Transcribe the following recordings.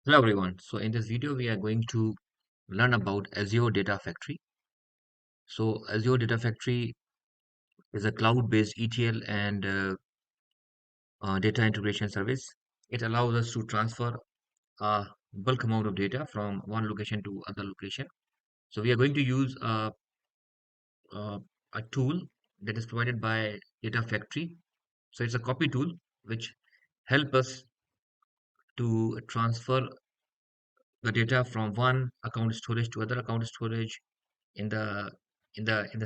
Hello everyone. So in this video we are going to learn about Azure Data Factory. So Azure Data Factory is a cloud-based ETL and data integration service. It allows us to transfer a bulk amount of data from one location to other location. So we are going to use a, a tool that is provided by Data Factory. So it's a copy tool which help us to transfer the data from one account storage to other account storage in the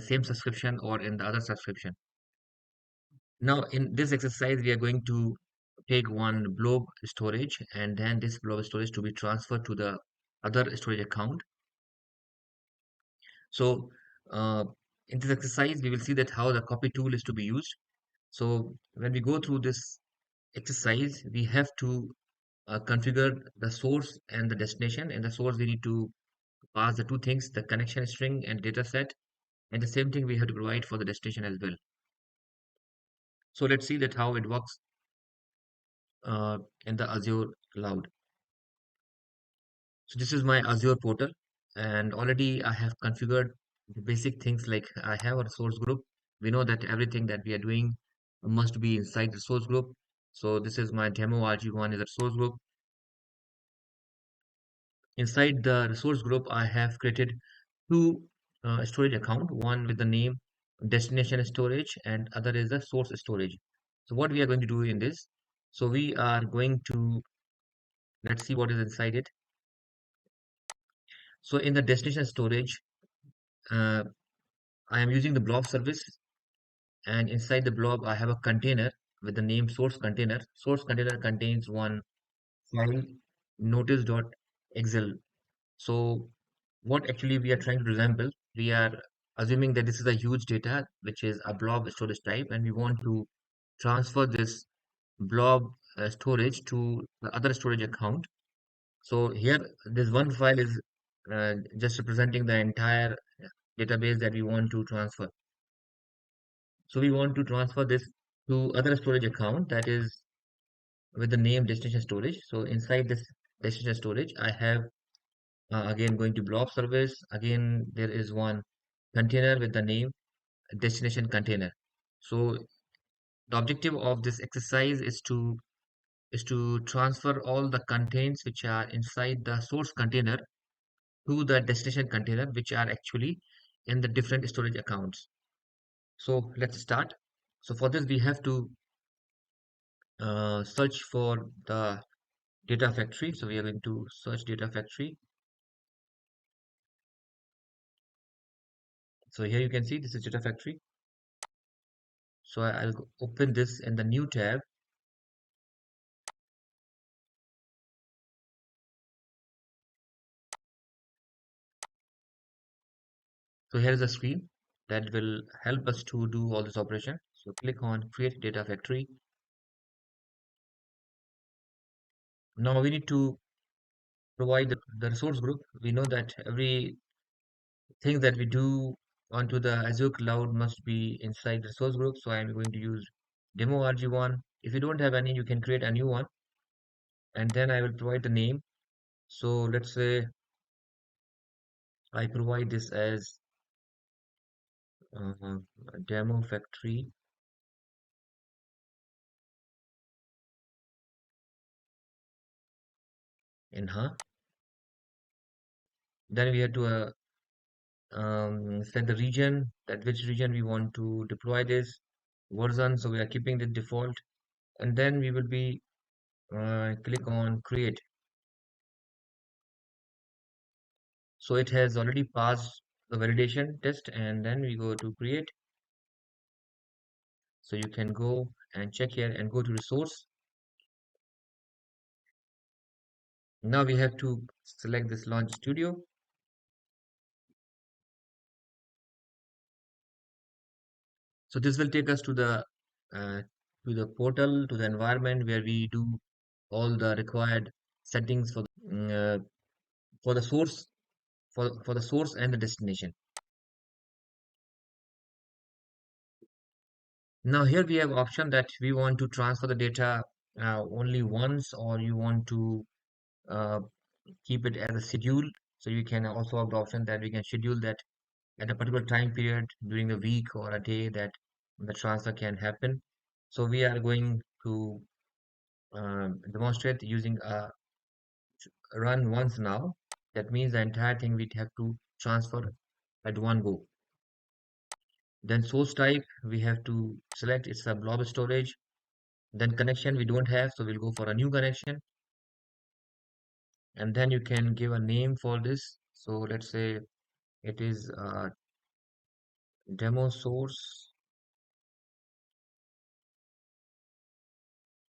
same subscription or in the other subscription. Now in this exercise we are going to take one blob storage and then this blob storage to be transferred to the other storage account. So uh, in this exercise we will see that how the copy tool is to be used. So when we go through this exercise we have to configure the source and the destination. In the source we need to pass the two things, the connection string and data set, and the same thing we have to provide for the destination as well. So let's see that how it works in the Azure cloud. So this is my Azure portal, and already I have configured the basic things like I have a source group. We know that everything that we are doing must be inside the source group. So this is my demo RG1 is a source group. Inside the resource group, I have created two storage account, one with the name destination storage and other is the source storage. So what we are going to do in this, so we are going to, let's see what is inside it. So in the destination storage, uh, I am using the blob service, and inside the blob I have a container with the name source container. Source container contains one file notice.xl. So what actually we are trying to resemble, we are assuming that this is a huge data which is a blob storage type, and we want to transfer this blob storage to the other storage account. So here this one file is just representing the entire database that we want to transfer. So we want to transfer this to other storage account that is with the name destination storage. So inside this destination storage, I have again going to blob service. Again, there is one container with the name destination container. So the objective of this exercise is to transfer all the contents which are inside the source container to the destination container, which are actually in the different storage accounts. So let's start. So for this, we have to search for the data factory. So we are going to search data factory. So here you can see this is data factory. So I'll open this in the new tab. So here is a screen that will help us to do all this operation. So click on create data factory. Now we need to provide the resource group. We know that everything that we do onto the Azure cloud must be inside the resource group. So I'm going to use demo RG1. If you don't have any, you can create a new one, and then I will provide the name. So let's say I provide this as uh, demo factory in huh. Then we have to set the region, that which region we want to deploy this version. So we are keeping the default, and then we will be click on create. So it has already passed the validation test, and then we go to create. So you can go and check here and go to resource. Now we have to select this launch studio. So this will take us uh, to the portal, to the environment where we do all the required settings for the source, for the source and the destination. Now here we have option that we want to transfer the data only once, or you want to uh, keep it as a schedule. So you can also have the option that we can schedule that at a particular time period during the week or a day that the transfer can happen. So we are going to demonstrate using a run once now. That means the entire thing we have to transfer at one go. Then source type we have to select, it's a blob storage. Then connection we don't have, so we'll go for a new connection. And then you can give a name for this. So let's say it is demo source,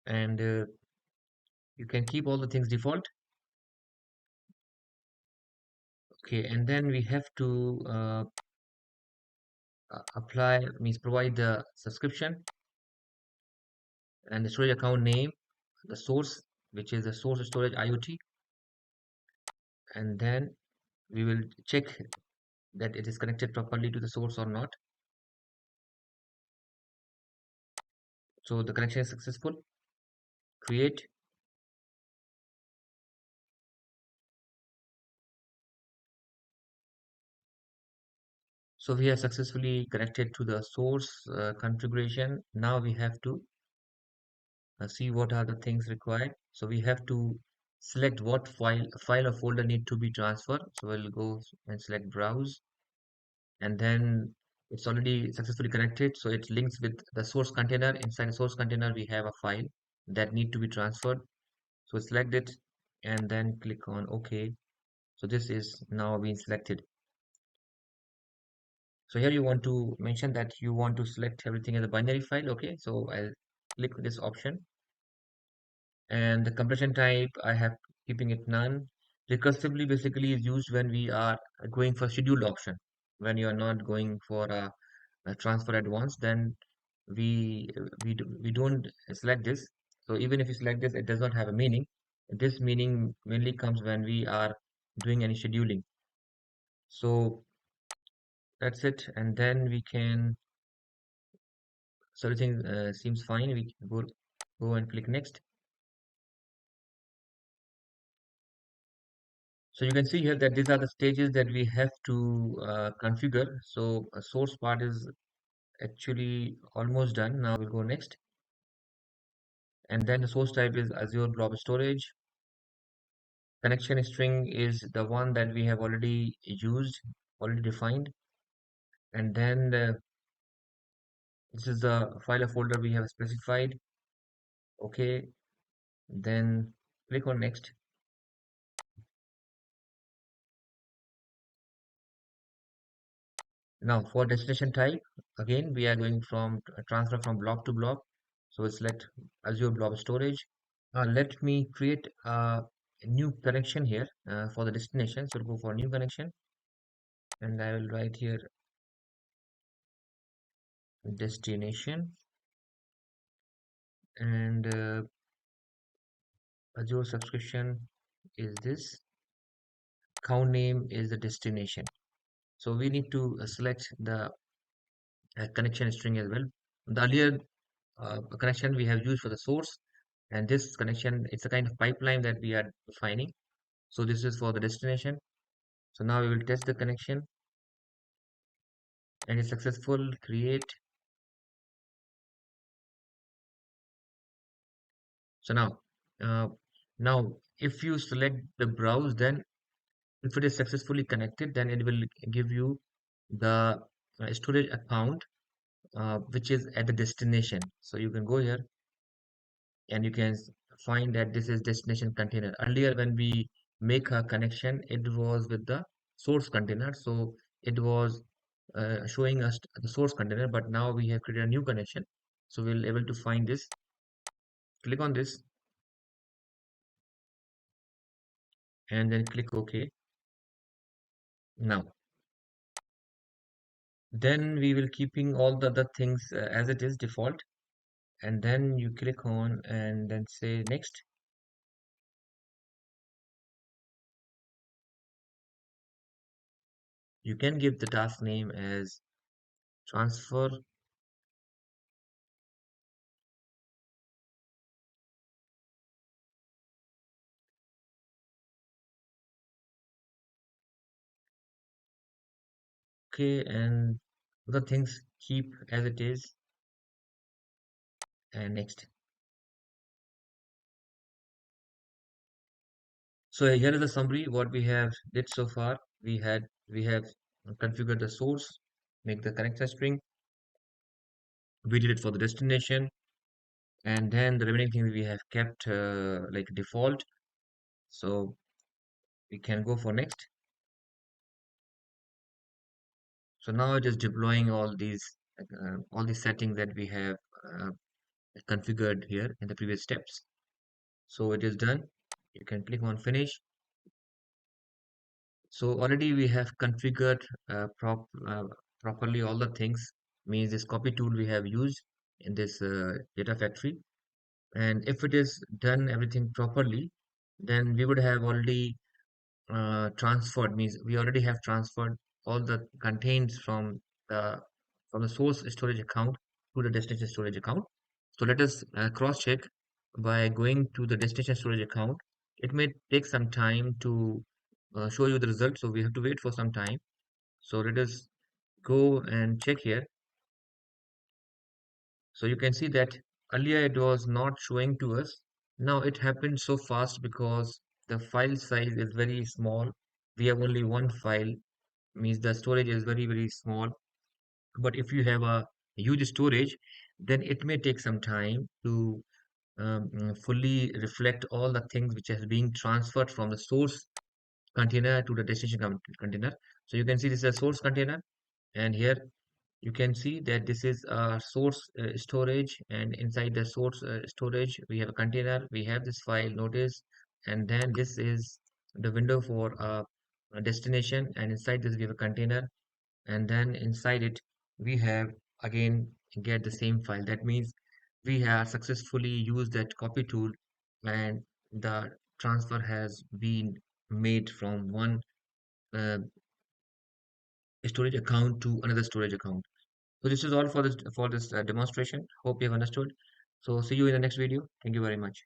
and you can keep all the things default. Okay, and then we have to apply, means provide the subscription and the storage account name, the source, which is the source storage IoT, and then we will check that it is connected properly to the source or not. So the connection is successful. Create. So we have successfully connected to the source configuration. Now we have to see what are the things required. So we have to select what file or folder need to be transferred. So we'll go and select browse, and then it's already successfully connected. So it links with the source container. Inside the source container, we have a file that need to be transferred. So select it and then click on OK. So this is now being selected. So here you want to mention that you want to select everything as a binary file. Okay, so I'll click this option, and the compression type I have keeping it none. Recursively basically is used when we are going for scheduled option. When you are not going for a transfer at once, then we don't select this. So even if you select this, it does not have a meaning. This meaning mainly comes when we are doing any scheduling. So that's it, and then we can. So everything seems fine. We can go and click next. So you can see here that these are the stages that we have to configure. So a source part is actually almost done. Now we'll go next. And then the source type is Azure Blob Storage. Connection string is the one that we have already used, already defined. And then this is the file or folder we have specified. Okay. Then click on next. Now for destination type, again we are going from transfer from blob to blob. So we'll select Azure Blob Storage. Let me create a new connection here for the destination. So we'll go for new connection, and I will write here destination, and Azure subscription is this. Account name is the destination. So we need to select the connection string as well. The earlier connection we have used for the source, and this connection, it's a kind of pipeline that we are defining. So this is for the destination. So now we will test the connection, and it's successful. Create. So uh, now if you select the browse, then if it is successfully connected, then it will give you the storage account which is at the destination. So you can go here and you can find that this is destination container. Earlier when we make a connection, it was with the source container, so it was showing us the source container, but now we have created a new connection, so we'll able to find this. Click on this and then click OK. Now then we will keeping all the other things as it is default, and then you click on and then say next. You can give the task name as transfer Okay, and the things keep as it is. And next. So here is the summary what we have did so far. We have configured the source, make the connector string. We did it for the destination, and then the remaining things we have kept like default. So we can go for next. So now it is deploying all these settings that we have uh, configured here in the previous steps. So it is done. You can click on finish. So already we have configured properly all the things. Means this copy tool we have used in this data factory. And if it is done everything properly, then we would have already transferred. Means we already have transferred all the contains from the source storage account to the destination storage account. So let us cross check by going to the destination storage account. It may take some time to show you the result, so we have to wait for some time. So let us go and check here. So you can see that earlier it was not showing to us. Now it happened so fast because the file size is very small. We have only one file, means the storage is very small. But if you have a huge storage, then it may take some time to fully reflect all the things which has been transferred from the source container to the destination container. So you can see this is a source container, and here you can see that this is a source storage, and inside the source storage we have a container, we have this file notice, and then this is the window for a destination, and inside this we have a container, and then inside it we have again get the same file. That means we have successfully used that copy tool, and the transfer has been made from one uh, storage account to another storage account. So this is all for this demonstration. Hope you have understood. So see you in the next video. Thank you very much.